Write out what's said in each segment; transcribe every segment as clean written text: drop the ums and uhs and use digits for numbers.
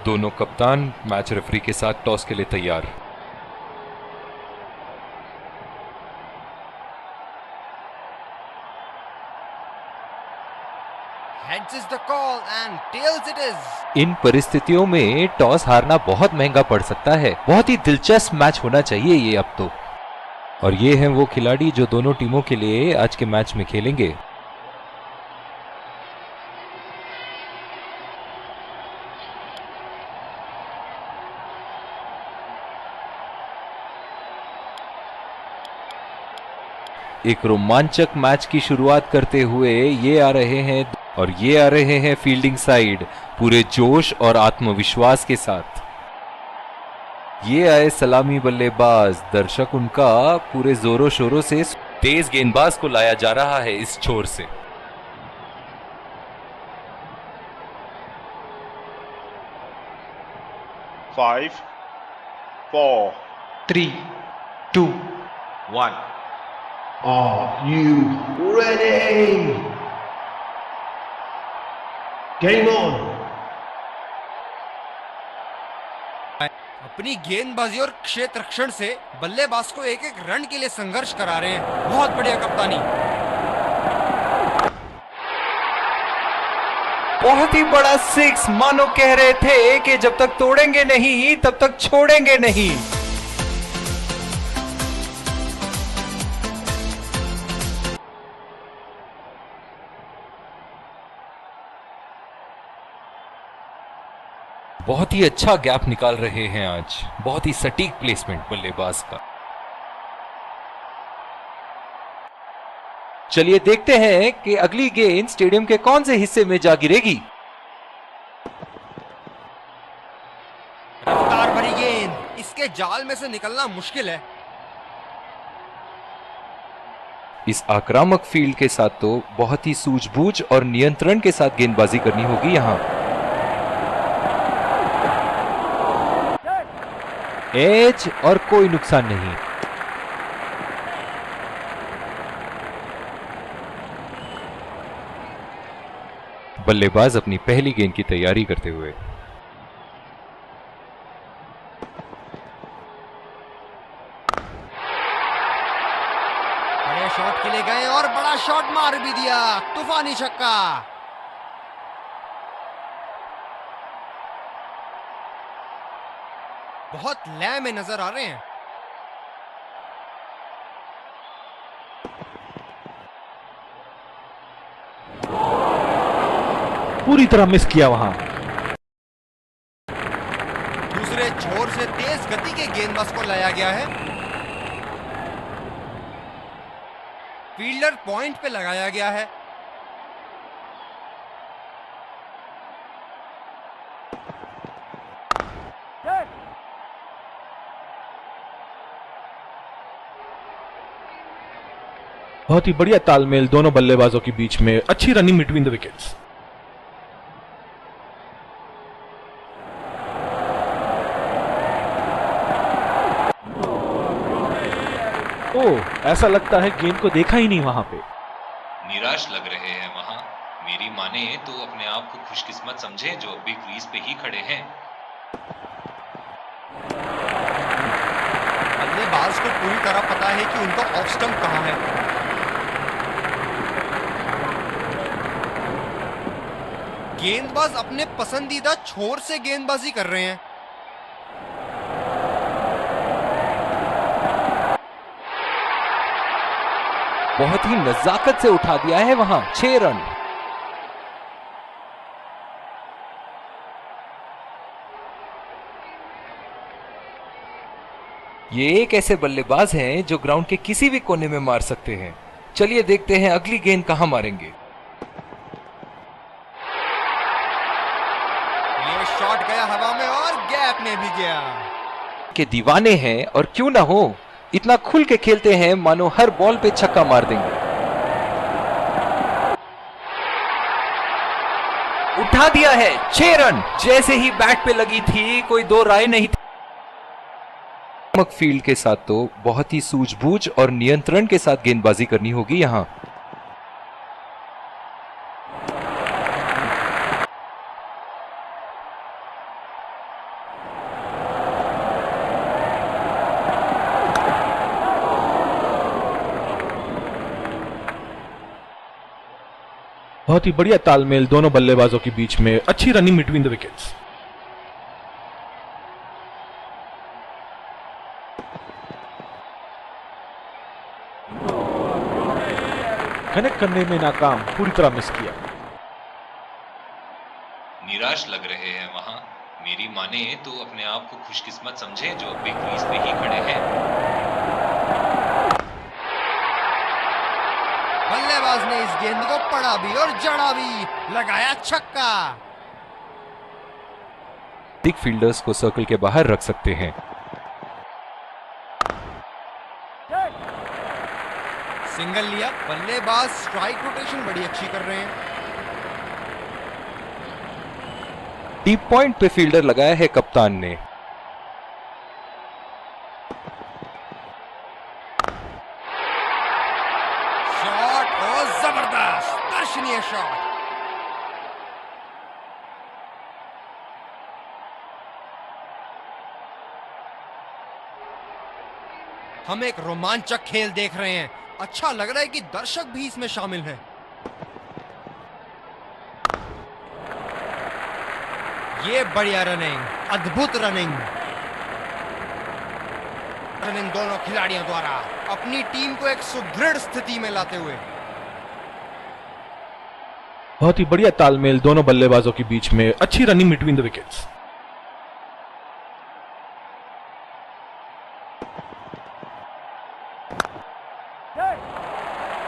दोनों कप्तान match referee के साथ टॉस के लिए तैयार। Heads is the call and tails it is. इन परिस्थितियों में टॉस हारना बहुत महंगा पड़ सकता है। बहुत ही दिलचस्प मैच होना चाहिए ये अब तो। और ये हैं वो खिलाड़ी जो दोनों टीमों के लिए आज के मैच में खेलेंगे। एक रोमांचक मैच की शुरुआत करते हुए ये आ रहे हैं और ये आ रहे हैं फील्डिंग साइड पूरे जोश और आत्मविश्वास के साथ। ये आए सलामी बल्लेबाज, दर्शक उनका पूरे जोरों शोरों से। तेज गेंदबाज को लाया जा रहा है इस छोर से। Five, four, 3, 2, 1. are you ready? Game on! अपनी गेंदबाजी और क्षेत्र रक्षण से बल्लेबाज को एक एक रन के लिए संघर्ष करा रहे हैं। बहुत बढ़िया कप्तानी। बहुत ही बड़ा सिक्स, मानो कह रहे थे कि जब तक तोड़ेंगे नहीं तब तक छोड़ेंगे नहीं। बहुत ही अच्छा गैप निकाल रहे हैं आज। बहुत ही सटीक प्लेसमेंट बल्लेबाज का। चलिए देखते हैं कि अगली गेंद स्टेडियम के कौन से हिस्से में जा गिरेगी। रफ्तार भरी गेंद, इसके जाल में से निकलना मुश्किल है। इस आक्रामक फील्ड के साथ तो बहुत ही सूझबूझ और नियंत्रण के साथ गेंदबाजी करनी होगी यहां। एज और कोई नुकसान नहीं। बल्लेबाज अपनी पहली गेंद की तैयारी करते हुए। बड़े शॉट के लिए गए और बड़ा शॉट मार भी दिया। तूफानी छक्का। बहुत लय में नजर आ रहे हैं। पूरी तरह मिस किया वहां। दूसरे छोर से तेज गति के गेंदबाज को लाया गया है। फील्डर पॉइंट पे लगाया गया है। बहुत ही बढ़िया तालमेल दोनों बल्लेबाजों के बीच में। अच्छी रनिंग बिटवीन द विकेट्स। ओह, ऐसा लगता है गेंद को देखा ही नहीं वहां पे। निराश लग रहे हैं वहां। मेरी माने तो अपने आप को खुशकिस्मत समझें जो अभी क्रीज पे ही खड़े हैं। बल्लेबाज को पूरी तरह पता है कि उनका ऑफ स्टंप कहां है। गेंदबाज अपने पसंदीदा छोर से गेंदबाजी कर रहे हैं। बहुत ही नजाकत से उठा दिया है वहां। 6 रन। ये एक ऐसे बल्लेबाज हैं जो ग्राउंड के किसी भी कोने में मार सकते हैं। चलिए देखते हैं अगली गेंद कहां मारेंगे। ये शॉट गया हवा में और गैप में भी गया। के दीवाने हैं और क्यों ना हो, इतना खुल के खेलते हैं मानो हर बॉल पे छक्का मार देंगे। उठा दिया है। 6 रन। जैसे ही बैट पे लगी थी कोई दो राय नहीं थी। फील्ड के साथ तो बहुत ही सूझबूझ और नियंत्रण के साथ गेंदबाजी करनी होगी यहां। बहुत ही बढ़िया तालमेल दोनों बल्लेबाजों के बीच में, अच्छी running between the wickets. Connect करने में नाकाम, पूरी तरह मिस किया। निराश लग रहे हैं वहां। मेरी माने तो अपने आप को खुशकिस्मत समझें जो अब भी क्रीज पे ही खड़े हैं। बल्लेबाज ने इस गेंद को पड़ा भी और जड़ा भी, लगाया छक्का। अधिक फील्डर्स को सर्कल के बाहर रख सकते हैं। सिंगल लिया, बल्लेबाज स्ट्राइक रोटेशन बड़ी अच्छी कर रहे हैं। डीप पॉइंट पे फील्डर लगाया है कप्तान ने। शॉट और जबरदस्त दर्शनीय शॉट। हम एक रोमांचक खेल देख रहे हैं। अच्छा लग रहा है कि दर्शक भी इसमें शामिल हैं। ये बढ़िया रनिंग, अद्भुत रनिंग दोनों खिलाड़ियों द्वारा अपनी टीम को एक सुदृढ़ स्थिति में लाते हुए। बहुत ही बढ़िया तालमेल दोनों बल्लेबाजों के बीच में, अच्छी रनिंग बिटवीन द विकेट्स।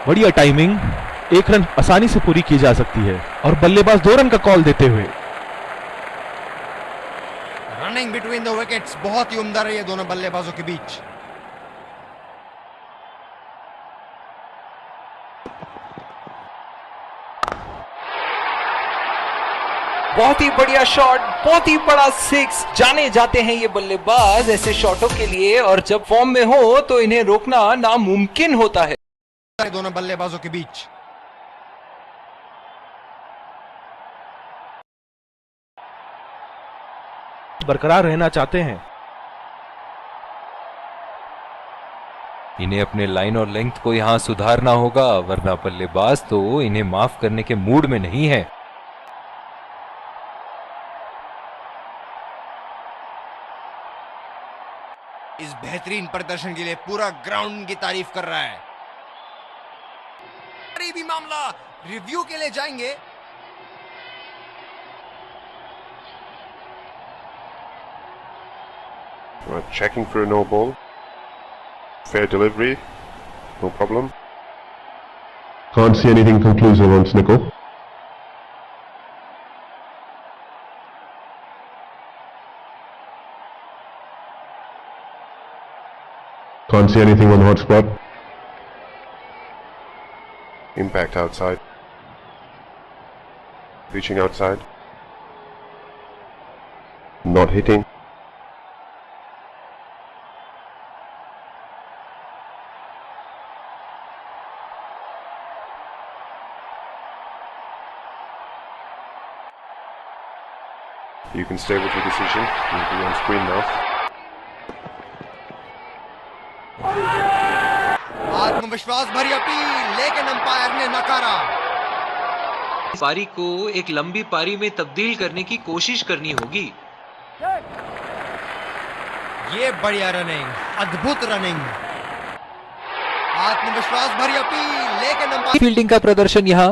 बढ़िया टाइमिंग, एक रन आसानी से पूरी की जा सकती है और बल्लेबाज 2 रन का कॉल देते हुए। रनिंग बिटवीन द विकेट्स बहुत ही उम्दा रही है दोनों बल्लेबाजों के बीच। बहुत ही बढ़िया शॉट, बहुत ही बड़ा 6। जाने जाते हैं ये बल्लेबाज ऐसे शॉटों के लिए, और जब फॉर्म में हो तो इन्हें रोकना नामुमकिन होता है। दोनों बल्लेबाजों के बीच बरकरार रहना चाहते हैं। इन्हें अपने लाइन और लेंथ को यहां सुधारना होगा, वरना बल्लेबाज तो इन्हें माफ करने के मूड में नहीं है। इस बेहतरीन प्रदर्शन के लिए पूरा ग्राउंड की तारीफ कर रहा है। भी मामला रिव्यू के लिए जाएंगे। Checking for a no ball. Fair delivery. No problem. Can't see anything conclusive on Snickle. Can't see anything on hotspot. Impact outside. Reaching outside. Not hitting. You can stay with your decision. You'll be on screen now. आत्मविश्वास भरी appeal, लेकिन umpire ने नकारा। पारी को एक लंबी पारी में तब्दील करने की कोशिश करनी होगी। ये बढ़िया रनिंग, अद्भुत रनिंग, आत्मविश्वास भरी अपील, लेकिन अंपायर फील्डिंग का प्रदर्शन यहां।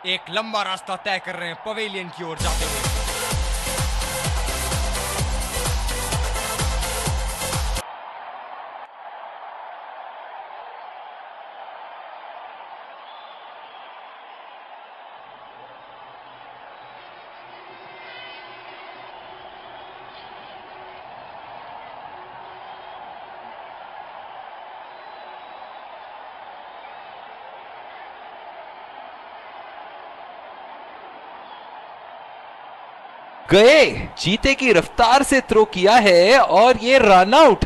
एक लंबा रास्ता तय कर रहे हैं पवेलियन की ओर जाते हुए। गए, चीते की रफ्तार से थ्रो किया है और ये रन आउट।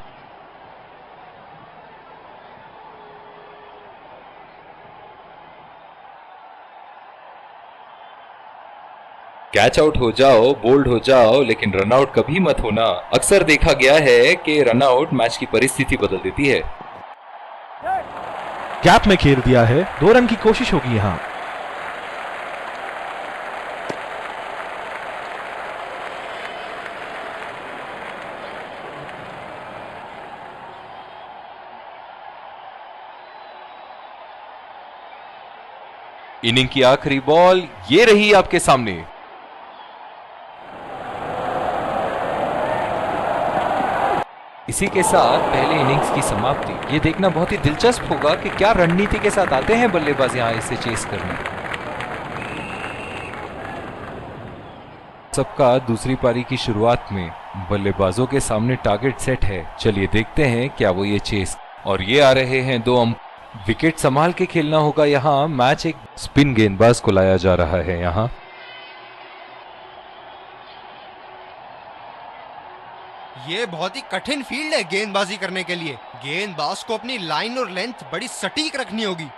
कैच आउट हो जाओ, बोल्ड हो जाओ, लेकिन रन आउट कभी मत होना। अक्सर देखा गया है कि रन आउट मैच की परिस्थिति बदल देती है। गैप में खेल दिया है, 2 रन की कोशिश होगी यहां। इनिंग की आखिरी बॉल ये रही आपके सामने। इसी के साथ पहले इनिंग्स की समाप्ति। ये देखना बहुत ही दिलचस्प होगा कि क्या रणनीति के साथ आते हैं बल्लेबाज यहां इसे चेस करने। सबका दूसरी पारी की शुरुआत में बल्लेबाजों के सामने टारगेट सेट है। चलिए देखते हैं क्या वो ये चेस। और ये आ रहे हैं 2 अंप। विकेट संभाल के खेलना होगा यहां। मैच एक स्पिन गेंदबाज को लाया जा रहा है यहां। ये बहुत ही कठिन फील्ड है गेंदबाजी करने के लिए। गेंदबाज को अपनी लाइन और लेंथ बड़ी सटीक रखनी होगी।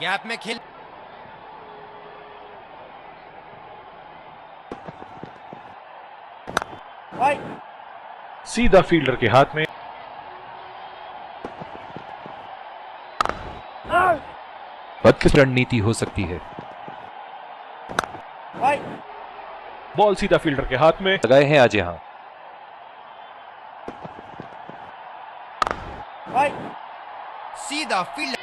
गैप में खेल। सीधा फील्डर के हाथ में। बदकिस्मत रणनीति हो सकती है। बॉल सीधा फील्डर के हाथ में। लगाए हैं आज यहां। सीधा फील्ड।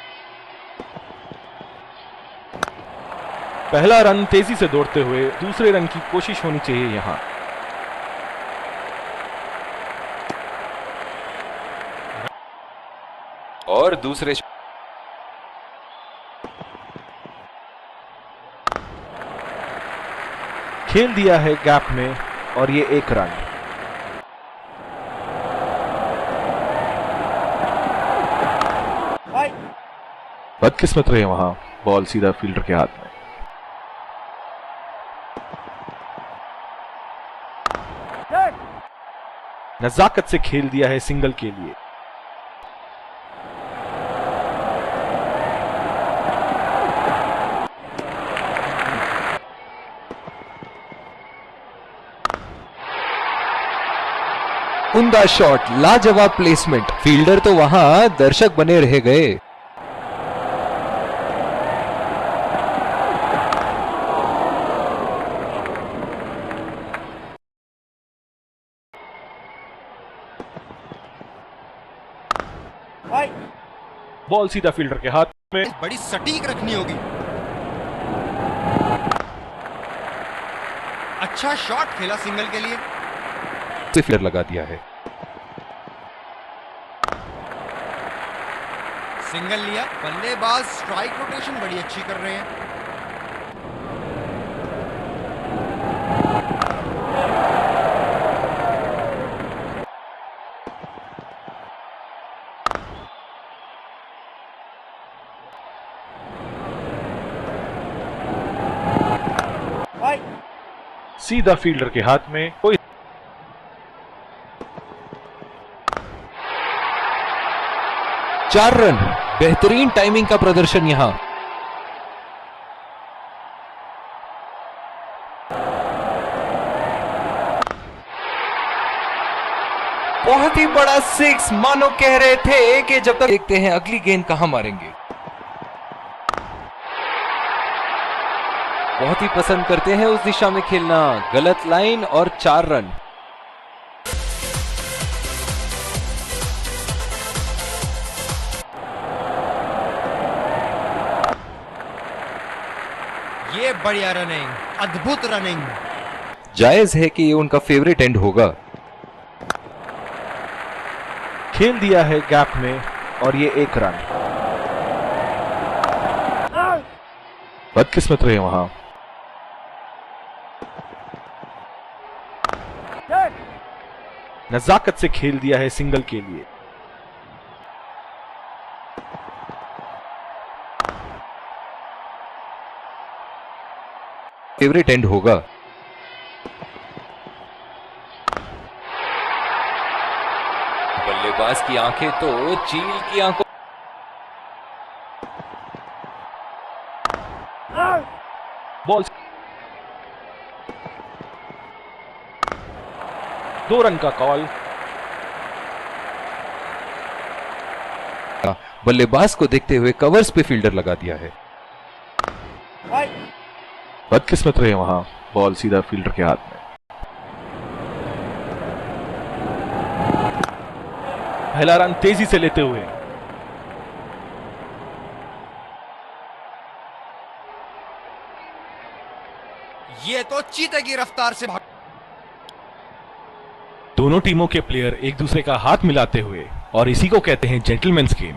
पहला रन तेजी से दौड़ते हुए दूसरे रन की कोशिश होनी चाहिए यहां। और दूसरे खेल दिया है गैप में और ये 1 रन। बदकिस्मत रहे वहां, बॉल सीधा फील्डर के हाथ में। नजाकत से खेल दिया है सिंगल के लिए। उम्दा शॉट, लाजवाब प्लेसमेंट। फील्डर तो वहां, दर्शक बने रह गए। बॉल सीधा फील्डर के हाथ में। बड़ी सटीक रखनी होगी। अच्छा शॉट खेला सिंगल के लिए। फील्डर लगा दिया है। सिंगल लिया। बल्लेबाज स्ट्राइक रोटेशन बड़ी अच्छी कर रहे हैं। सीधा फील्डर के हाथ में। कोई 4 रन। बेहतरीन टाइमिंग का प्रदर्शन यहां। बहुत ही बड़ा 6। मानो कह रहे थे कि जब तक देखते हैं अगली गेंद कहां मारेंगे। बहुत ही पसंद करते हैं उस दिशा में खेलना। गलत लाइन और 4 रन। ये बढ़िया रनिंग, अद्भुत रनिंग। जायज है कि ये उनका फेवरेट एंड होगा। खेल दिया है गैप में और ये 1 रन। बदकिस्मत रहे वहां। नजाकत से खेल दिया है सिंगल के लिए। फेवरेट एंड होगा। बल्लेबाज की आंखें तो चील की आंखों। बॉल 2 रन का कॉल। बल्लेबाज को देखते हुए कवर्स पे फील्डर लगा दिया है। बदकिस्मत रहे वहां, बॉल सीधा फील्डर के हाथ में। पहला रन तेजी से लेते हुए ये तो चीते की रफ्तार से भाग। दोनों टीमों के प्लेयर एक दूसरे का हाथ मिलाते हुए, और इसी को कहते हैं gentleman's game.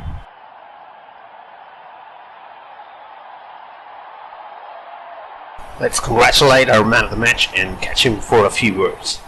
Let's congratulate our man of the match and catch him for a few words.